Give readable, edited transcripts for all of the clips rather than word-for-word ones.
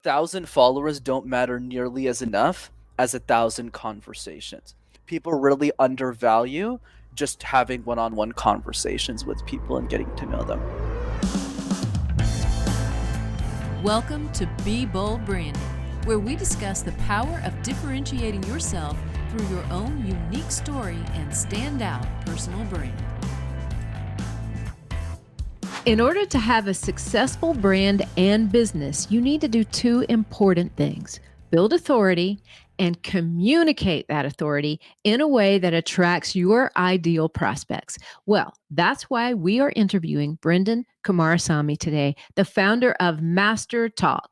1,000 followers don't matter nearly as enough as 1,000 conversations. People really undervalue just having one-on-one conversations with people and getting to know them. Welcome to Be Bold Branding, where we discuss the power of differentiating yourself through your own unique story and standout personal brand. In order to have a successful brand and business, you need to do two important things: build authority and communicate that authority in a way that attracts your ideal prospects. Well, that's why we are interviewing Brenden Kumarasamy today, the founder of MasterTalk.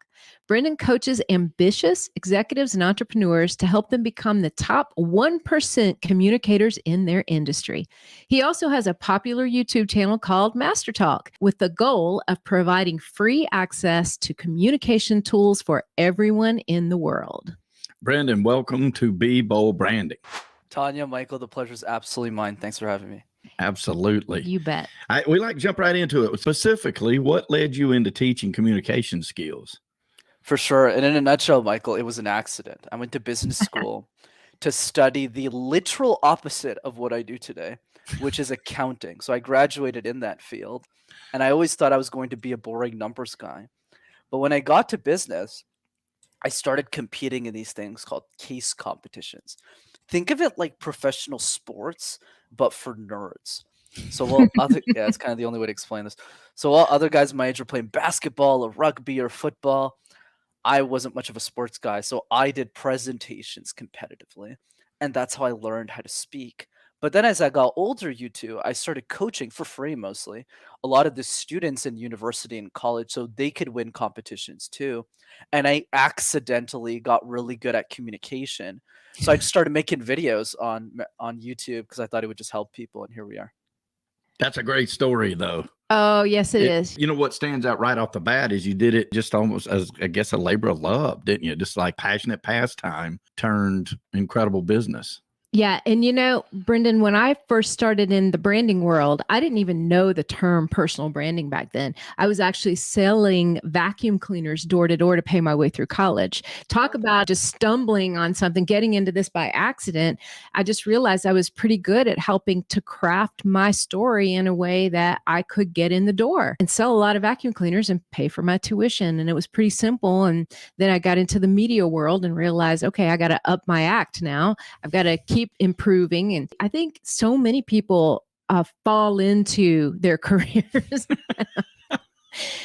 Brenden coaches ambitious executives and entrepreneurs to help them become the top 1% communicators in their industry. He also has a popular YouTube channel called MasterTalk with the goal of providing free access to communication tools for everyone in the world. Brenden, welcome to Be Bold Branding. Tanya, Michael, the pleasure is absolutely mine. Thanks for having me. Absolutely. You bet. We like to jump right into it. Specifically, what led you into teaching communication skills? For sure. And in a nutshell, Michael, it was an accident. I went to business school to study the literal opposite of what I do today, which is accounting. So I graduated in that field, and I always thought I was going to be a boring numbers guy. But when I got to business, I started competing in these things called case competitions. Think of it like professional sports, but for nerds. So it's kind of the only way to explain this. So while other guys my age were playing basketball or rugby or football, I wasn't much of a sports guy. So I did presentations competitively, and that's how I learned how to speak. But then as I got older, I started coaching for free mostly a lot of the students in university and college so they could win competitions too. And I accidentally got really good at communication. So I just started making videos on YouTube because I thought it would just help people, and here we are. That's a great story, though. Oh, yes, it is. You know, what stands out right off the bat is you did it just almost as, I guess, a labor of love, didn't you? Just like passionate pastime turned incredible business. Yeah. And you know, Brenden, when I first started in the branding world, I didn't even know the term personal branding back then. I was actually selling vacuum cleaners door to door to pay my way through college. Talk about just stumbling on something, getting into this by accident. I just realized I was pretty good at helping to craft my story in a way that I could get in the door and sell a lot of vacuum cleaners and pay for my tuition. And it was pretty simple. And then I got into the media world and realized, okay, I got to up my act now. I've got to keep improving. And I think so many people fall into their careers.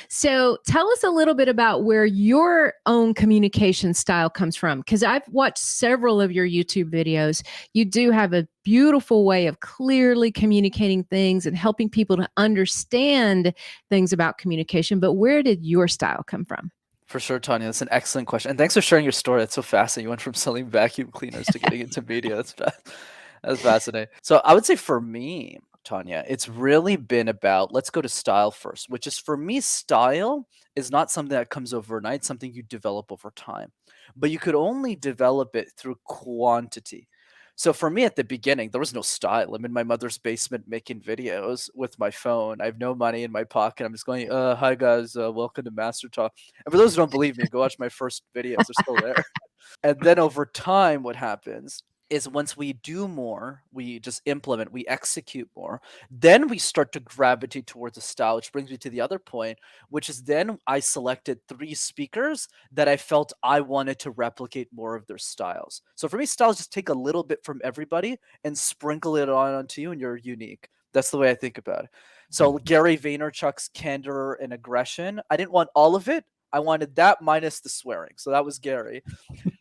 So tell us a little bit about where your own communication style comes from, because I've watched several of your YouTube videos. You do have a beautiful way of clearly communicating things and helping people to understand things about communication. But where did your style come from? For sure, Tanya. That's an excellent question. And thanks for sharing your story. That's so fascinating. You went from selling vacuum cleaners to getting into media. That's fascinating. So I would say for me, Tanya, it's really been about, let's go to style first, which is, for me, style is not something that comes overnight, something you develop over time. But you could only develop it through quantity. So for me at the beginning, there was no style. I'm in my mother's basement making videos with my phone. I have no money in my pocket. I'm just going, hi guys, welcome to MasterTalk. And for those who don't believe me, go watch my first videos. They're still there. And then over time, what happens is once we do more, we just implement, we execute more, then we start to gravitate towards a style, which brings me to the other point, which is then I selected 3 speakers that I felt I wanted to replicate more of their styles. So for me, styles just take a little bit from everybody and sprinkle it on onto you, and you're unique. That's the way I think about it. So Gary Vaynerchuk's candor and aggression, I didn't want all of it. I wanted that minus the swearing. So that was Gary.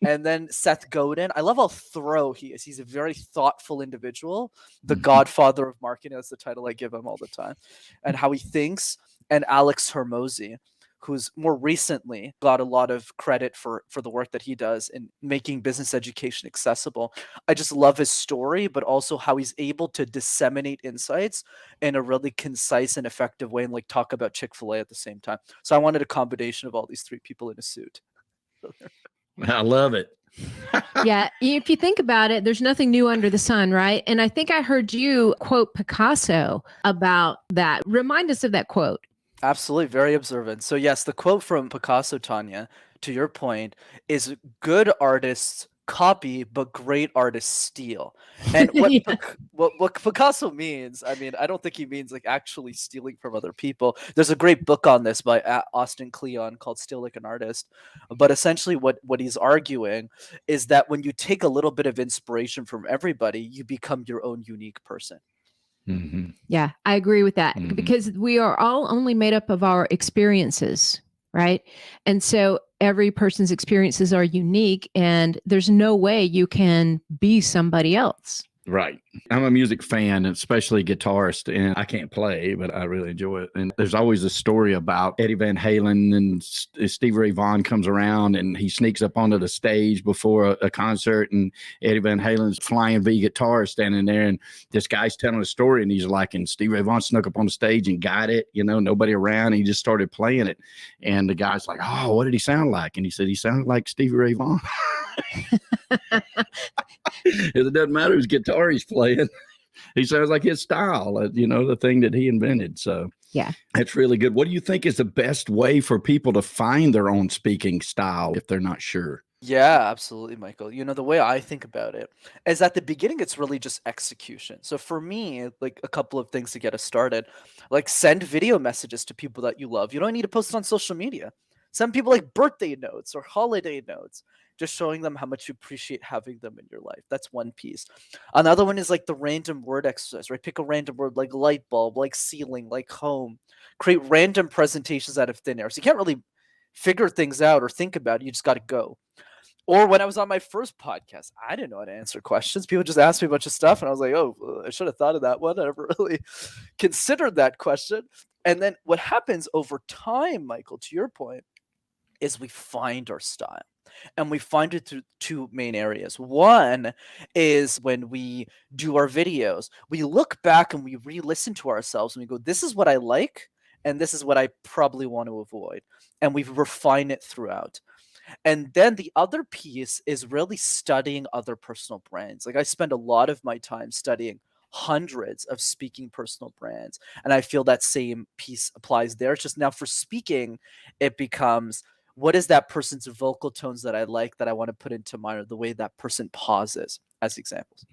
And then Seth Godin, I love how thorough he is. He's a very thoughtful individual, the godfather of marketing. That's the title I give him all the time, and how he thinks. And Alex Hermosi, who's more recently got a lot of credit for the work that he does in making business education accessible. I just love his story, but also how he's able to disseminate insights in a really concise and effective way, and like talk about Chick-fil-A at the same time. So I wanted a combination of all these 3 people in a suit. I love it. Yeah. If you think about it, there's nothing new under the sun, right? And I think I heard you quote Picasso about that. Remind us of that quote. Absolutely. Very observant. So yes, the quote from Picasso, Tanya, to your point, is good artists copy, but great artists steal. And what Yeah. what Picasso means, I mean, I don't think he means like actually stealing from other people. There's a great book on this by Austin Kleon called "Steal Like an Artist," but essentially, what he's arguing is that when you take a little bit of inspiration from everybody, you become your own unique person. Mm-hmm. Yeah, I agree with that Mm-hmm. because we are all only made up of our experiences, right? And so every person's experiences are unique, and there's no way you can be somebody else. Right. I'm a music fan, especially guitarist, and I can't play, but I really enjoy it. And there's always a story about Eddie Van Halen, and Stevie Ray Vaughan comes around and he sneaks up onto the stage before a concert, and Eddie Van Halen's flying V guitar standing there, and this guy's telling a story, and he's like, and Stevie Ray Vaughan snuck up on the stage and got it, nobody around, and he just started playing it. And the guy's like, oh, what did he sound like? And he said, he sounded like Stevie Ray Vaughan. It doesn't matter whose guitar he's playing. He sounds like his style, the thing that he invented. So Yeah. that's really good. What do you think is the best way for people to find their own speaking style if they're not sure? Yeah, absolutely, Michael. The way I think about it is at the beginning, it's really just execution. So for me, like a couple of things to get us started, like send video messages to people that you love. You don't need to post it on social media. Send people like birthday notes or holiday notes, just showing them how much you appreciate having them in your life. That's one piece. Another one is like the random word exercise, right? Pick a random word like light bulb, like ceiling, like home. Create random presentations out of thin air. So you can't really figure things out or think about it. You just got to go. Or when I was on my first podcast, I didn't know how to answer questions. People just asked me a bunch of stuff, and I was like, "Oh, I should have thought of that one. I never really considered that question." And then what happens over time, Michael, to your point, is we find our style. And we find it through two main areas. One is when we do our videos, we look back and we re-listen to ourselves and we go, "This is what I like, and this is what I probably want to avoid." And we refine it throughout. And then the other piece is really studying other personal brands. Like I spend a lot of my time studying hundreds of speaking personal brands. And I feel that same piece applies there. It's just now for speaking, it becomes what is that person's vocal tones that I like that I want to put into mine, or the way that person pauses as examples.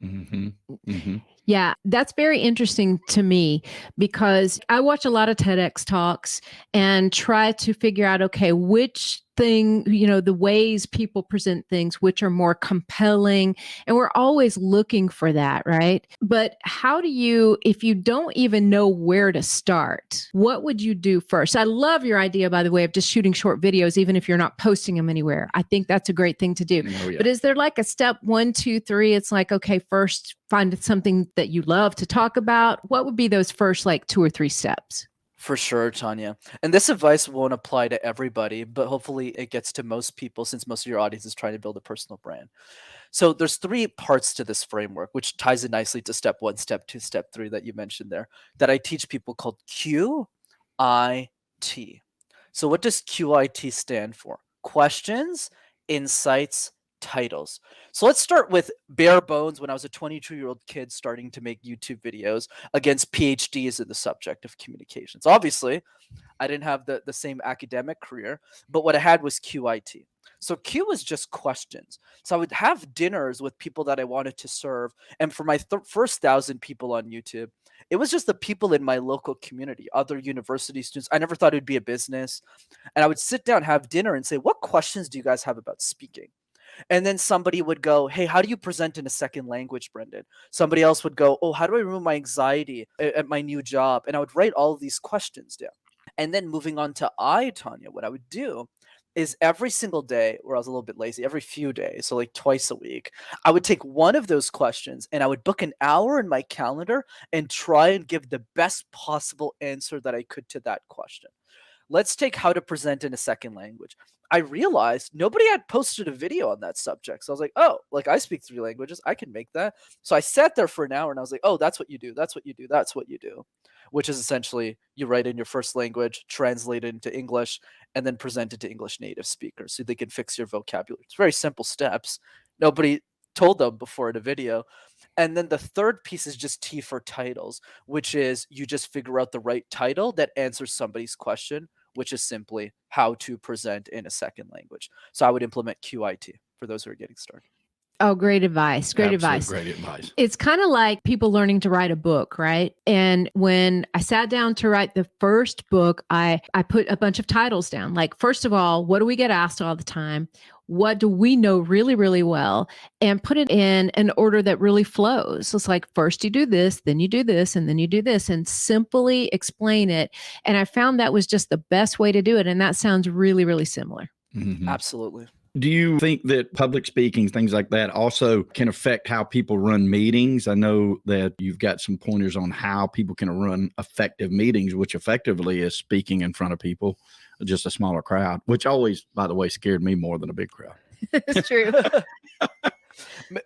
Mm-hmm. Mm-hmm. Yeah, that's very interesting to me because I watch a lot of TEDx talks and try to figure out, okay, which thing, the ways people present things, which are more compelling. And we're always looking for that, right? But how do you, if you don't even know where to start, what would you do first? I love your idea, by the way, of just shooting short videos, even if you're not posting them anywhere. I think that's a great thing to do. Oh, yeah. But is there like a step 1, 2, 3? It's like, okay, first find something that you love to talk about. What would be those first like 2 or 3 steps? For sure, Tanya. And this advice won't apply to everybody, but hopefully it gets to most people since most of your audience is trying to build a personal brand. So there's 3 parts to this framework, which ties in nicely to step 1, step 2, step 3 that you mentioned there, that I teach people called QIT. So what does QIT stand for? Questions, insights, titles. So let's start with bare bones when I was a 22-year-old kid starting to make YouTube videos against PhDs in the subject of communications. Obviously, I didn't have the same academic career, but what I had was QIT. So Q was just questions. So I would have dinners with people that I wanted to serve. And for my first 1,000 people on YouTube, it was just the people in my local community, other university students. I never thought it would be a business. And I would sit down, have dinner, and say, "What questions do you guys have about speaking?" And then somebody would go, "Hey, how do you present in a second language, Brenden?" Somebody else would go, "Oh, how do I remove my anxiety at my new job?" And I would write all of these questions down. And then moving on to Tanya, what I would do is every single day, or I was a little bit lazy, every few days, so like twice a week, I would take one of those questions and I would book an hour in my calendar and try and give the best possible answer that I could to that question. Let's take how to present in a second language. I realized nobody had posted a video on that subject. So I was like, "Oh, like I speak 3 languages. I can make that." So I sat there for an hour and I was like, "Oh, that's what you do. That's what you do. That's what you do." Which is essentially you write in your first language, translate it into English, and then present it to English native speakers so they can fix your vocabulary. It's very simple steps. Nobody told them before in a video. And then the third piece is just T for titles, which is you just figure out the right title that answers somebody's question which is simply how to present in a second language. So I would implement QIT for those who are getting started. Oh, great advice. Great advice. Great advice. It's kind of like people learning to write a book, right? And when I sat down to write the first book, I put a bunch of titles down. Like, first of all, what do we get asked all the time? What do we know really, really well? And put it in an order that really flows. So it's like, first you do this, then you do this, and then you do this, and simply explain it. And I found that was just the best way to do it. And that sounds really, really similar. Mm-hmm. Absolutely. Do you think that public speaking, things like that, also can affect how people run meetings? I know that you've got some pointers on how people can run effective meetings, which effectively is speaking in front of people, just a smaller crowd, which always, by the way, scared me more than a big crowd. It's true.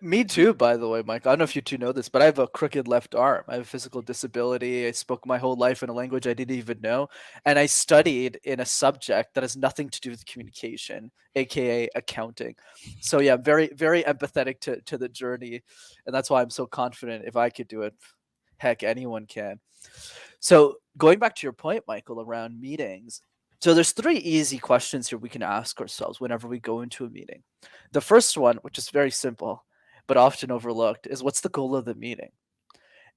Me too, by the way, Mike. I don't know if you two know this, but I have a crooked left arm. I have a physical disability. I spoke my whole life in a language I didn't even know. And I studied in a subject that has nothing to do with communication, aka accounting. So yeah, very, very empathetic to the journey. And that's why I'm so confident if I could do it, heck, anyone can. So going back to your point, Michael, around meetings. So there's 3 easy questions here we can ask ourselves whenever we go into a meeting. The first one, which is very simple, but often overlooked, is what's the goal of the meeting?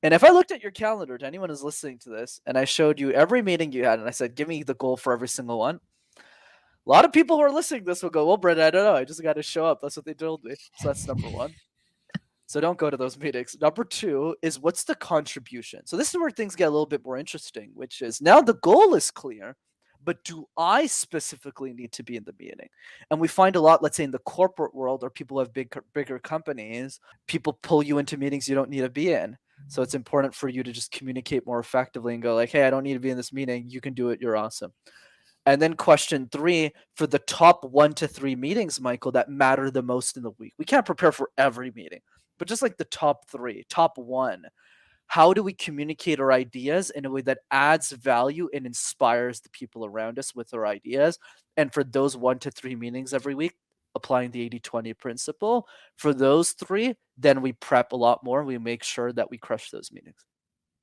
And if I looked at your calendar, to anyone who's listening to this, and I showed you every meeting you had, and I said, give me the goal for every single one, a lot of people who are listening to this will go, well, Brenden, I don't know. I just got to show up. That's what they told me. So that's number 1. So don't go to those meetings. Number 2 is what's the contribution? So this is where things get a little bit more interesting, which is now the goal is clear, but do I specifically need to be in the meeting? And we find a lot, let's say in the corporate world, or people have bigger companies, people pull you into meetings you don't need to be in. So it's important for you to just communicate more effectively and go like, hey, I don't need to be in this meeting. You can do it. You're awesome. And then question 3, for the top 1 to 3 meetings, Michael, that matter the most in the week. We can't prepare for every meeting, but just like the top 3, top 1, how do we communicate our ideas in a way that adds value and inspires the people around us with our ideas? And for those 1 to 3 meetings every week, applying the 80-20 principle, for those 3, then we prep a lot more. We make sure that we crush those meetings.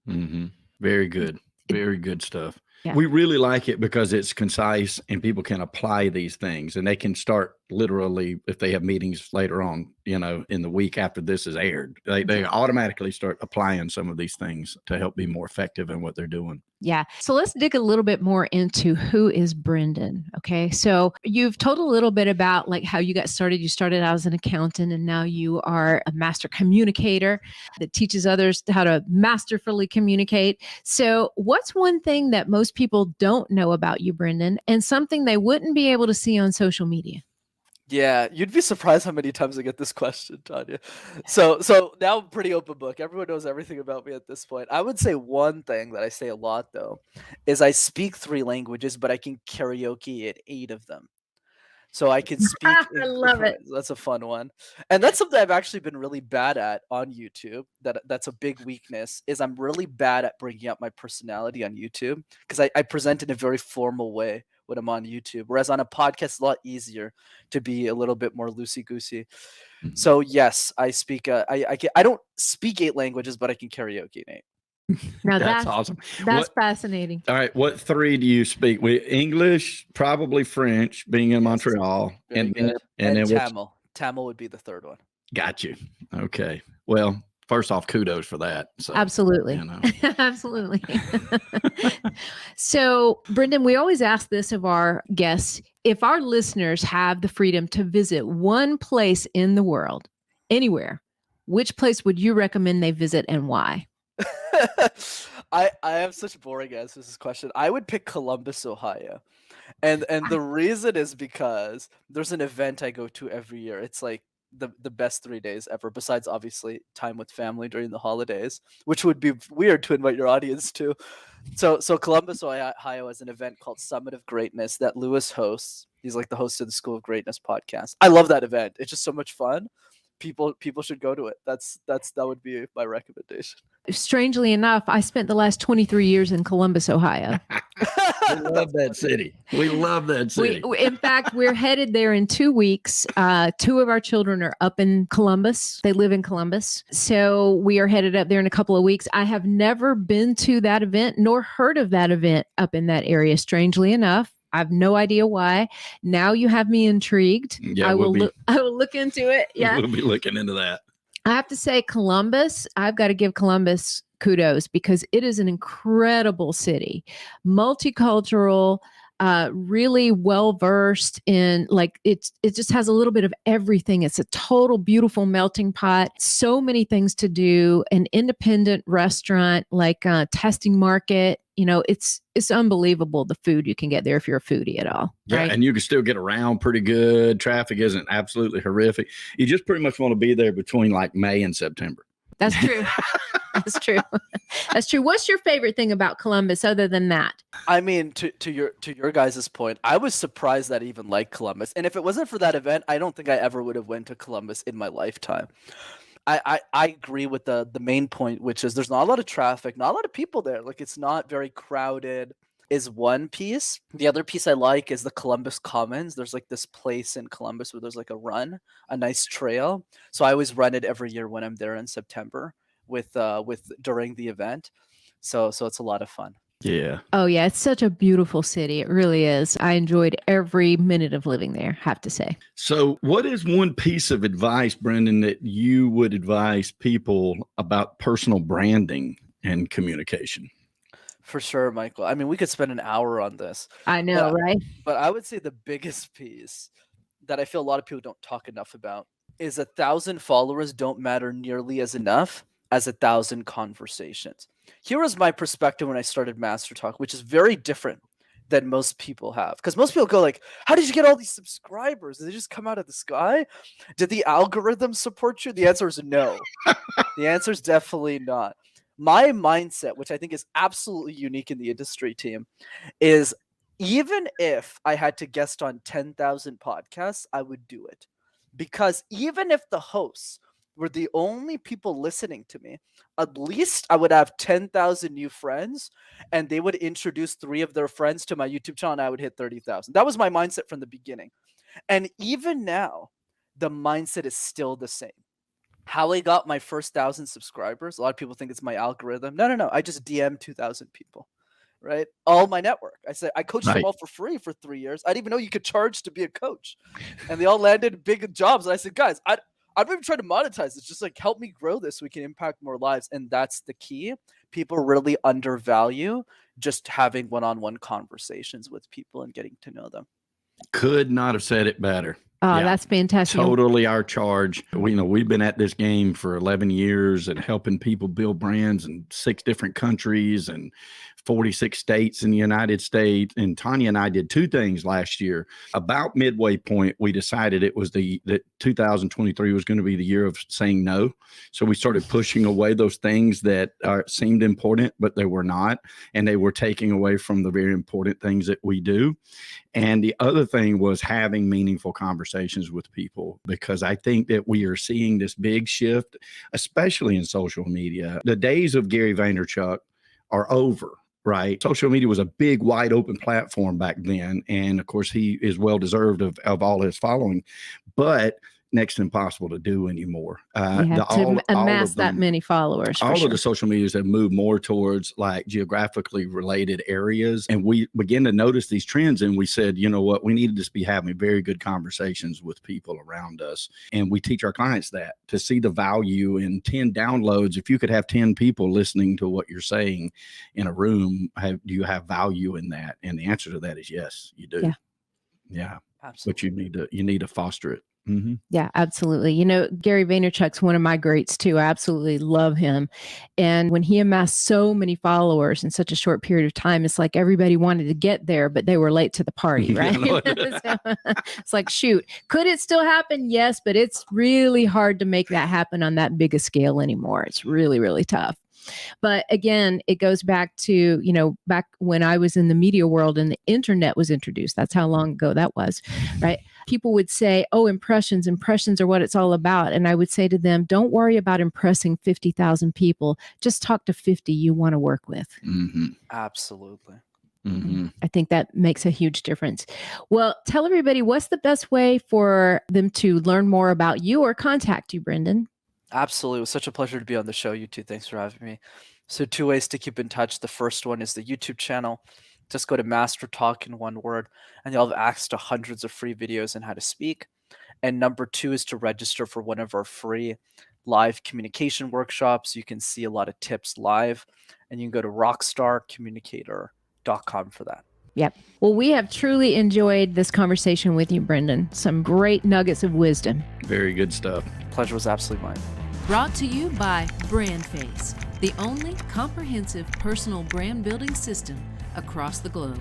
Mm-hmm. Very good. Very good stuff. Yeah. We really like it because it's concise and people can apply these things, and they can start literally, if they have meetings later on, in the week after this is aired, they automatically start applying some of these things to help be more effective in what they're doing. Yeah. So let's dig a little bit more into who is Brenden. Okay. So you've told a little bit about like how you got started. You started out as an accountant and now you are a master communicator that teaches others how to masterfully communicate. So what's one thing that most people don't know about you, Brenden, and something they wouldn't be able to see on social media? Yeah, you'd be surprised how many times I get this question, Tanya. So now I'm pretty open book. Everyone knows everything about me at this point. I would say one thing that I say a lot though is I speak 3 languages, but I can karaoke at 8 of them. So I can speak. I love it. That's a fun one, and that's something I've actually been really bad at on YouTube. That's a big weakness. Is I'm really bad at bringing out my personality on YouTube because I present in a very formal way when I'm on YouTube, whereas on a podcast, it's a lot easier to be a little bit more loosey goosey. So yes, I speak. I don't speak 8 languages, but I can karaoke 8. Now That's awesome. That's fascinating. All right. What 3 do you speak? English, probably French, being in Montreal, and then Tamil. Tamil would be the 3rd one. Got you. Okay. Well, first off, kudos for that. So, Absolutely. Absolutely. So, Brenden, we always ask this of our guests. If our listeners have the freedom to visit one place in the world, anywhere, which place would you recommend they visit and why? I have such boring answers to this question. I would pick Columbus, Ohio. And the reason is because there's an event I go to every year. It's like the best 3 days ever, besides obviously time with family during the holidays, which would be weird to invite your audience to. So Columbus, Ohio has an event called Summit of Greatness that Lewis hosts. He's like the host of the School of Greatness podcast. I love that event. It's just so much fun. People should go to it. That would be my recommendation. Strangely enough, I spent the last 23 years in Columbus, Ohio. We love that city. We love that city. In fact, we're headed there in 2 weeks. 2 of our children are up in Columbus. They live in Columbus. So we are headed up there in a couple of weeks. I have never been to that event nor heard of that event up in that area, strangely enough. I have no idea why. Now you have me intrigued. Yeah, I will look into it. Yeah. We'll be looking into that. I have to say Columbus, I've got to give Columbus kudos because it is an incredible city, multicultural, really well versed in like it just has a little bit of everything. It's a total beautiful melting pot. So many things to do. An independent restaurant, like testing market. It's unbelievable the food you can get there if you're a foodie at all. Yeah, right? and you can still get around pretty good. Traffic isn't absolutely horrific. You just pretty much want to be there between like May and September. That's true. That's true. That's true. What's your favorite thing about Columbus other than that? I mean, to your guys' point, I was surprised that I even liked Columbus. And if it wasn't for that event, I don't think I ever would have went to Columbus in my lifetime. I agree with the main point, which is there's not a lot of traffic, not a lot of people there. Like it's not very crowded is one piece. The other piece I like is the Columbus Commons. There's like this place in Columbus where there's like a nice trail. So I always run it every year when I'm there in September with during the event. So it's a lot of fun. Yeah. Oh yeah, it's such a beautiful city. It really is. I enjoyed every minute of living there, have to say. So what is one piece of advice, Brenden, that you would advise people about personal branding and communication? For sure, Michael. I mean, we could spend an hour on this. I know, right? But I would say the biggest piece that I feel a lot of people don't talk enough about is 1,000 followers don't matter nearly as enough as 1,000 conversations. Here was my perspective when I started MasterTalk, which is very different than most people have. Because most people go like, how did you get all these subscribers? Did they just come out of the sky? Did the algorithm support you? The answer is no. The answer is definitely not. My mindset, which I think is absolutely unique in the industry, team, is even if I had to guest on 10,000 podcasts, I would do it. Because even if the hosts were the only people listening to me, at least I would have 10,000 new friends and they would introduce 3 of their friends to my YouTube channel and I would hit 30,000. That was my mindset from the beginning. And even now, the mindset is still the same. How I got my first 1,000 subscribers, a lot of people think it's my algorithm. No. I just DM 2,000 people, right? All my network. I said I coached them all for free for 3 years. I didn't even know you could charge to be a coach. And they all landed big jobs. And I said, guys, I'm not even trying to monetize this. Just like help me grow this so we can impact more lives. And that's the key. People really undervalue just having one-on-one conversations with people and getting to know them. Could not have said it better. Oh, yeah. That's fantastic. Totally our charge. We've been at this game for 11 years and helping people build brands in 6 different countries and 46 states in the United States. And Tanya and I did 2 things last year. About midway point, we decided that 2023 was going to be the year of saying no. So we started pushing away those things that seemed important, but they were not. And they were taking away from the very important things that we do. And the other thing was having meaningful conversations with people, because I think that we are seeing this big shift, especially in social media. The days of Gary Vaynerchuk are over. Right. Social media was a big, wide open platform back then. And of course, he is well deserved of all his following, but next to impossible to do anymore. To amass that many followers. All of the social medias have moved more towards like geographically related areas. And we began to notice these trends. And we said, you know what, we need to just be having very good conversations with people around us. And we teach our clients that to see the value in 10 downloads. If you could have 10 people listening to what you're saying in a room, do you have value in that? And the answer to that is yes, you do. Yeah. Absolutely. But you need to foster it. Mm-hmm. Yeah, absolutely. Gary Vaynerchuk's one of my greats too. I absolutely love him. And when he amassed so many followers in such a short period of time, it's like everybody wanted to get there, but they were late to the party, right? So, it's like, shoot, could it still happen? Yes, but it's really hard to make that happen on that big a scale anymore. It's really, really tough. But again, it goes back to, back when I was in the media world and the internet was introduced. That's how long ago that was, right? People would say, oh, impressions are what it's all about. And I would say to them, don't worry about impressing 50,000 people. Just talk to 50 you want to work with. Mm-hmm. Absolutely. Mm-hmm. I think that makes a huge difference. Well, tell everybody, what's the best way for them to learn more about you or contact you, Brenden? Absolutely. It was such a pleasure to be on the show, you two. Thanks for having me. So 2 ways to keep in touch. The first one is the YouTube channel. Just go to MasterTalk in one word, and you'll have access to hundreds of free videos on how to speak. And number two is to register for one of our free live communication workshops. You can see a lot of tips live, and you can go to rockstarcommunicator.com for that. Yep. Well, we have truly enjoyed this conversation with you, Brenden. Some great nuggets of wisdom. Very good stuff. Pleasure was absolutely mine. Brought to you by BrandFace, the only comprehensive personal brand building system across the globe.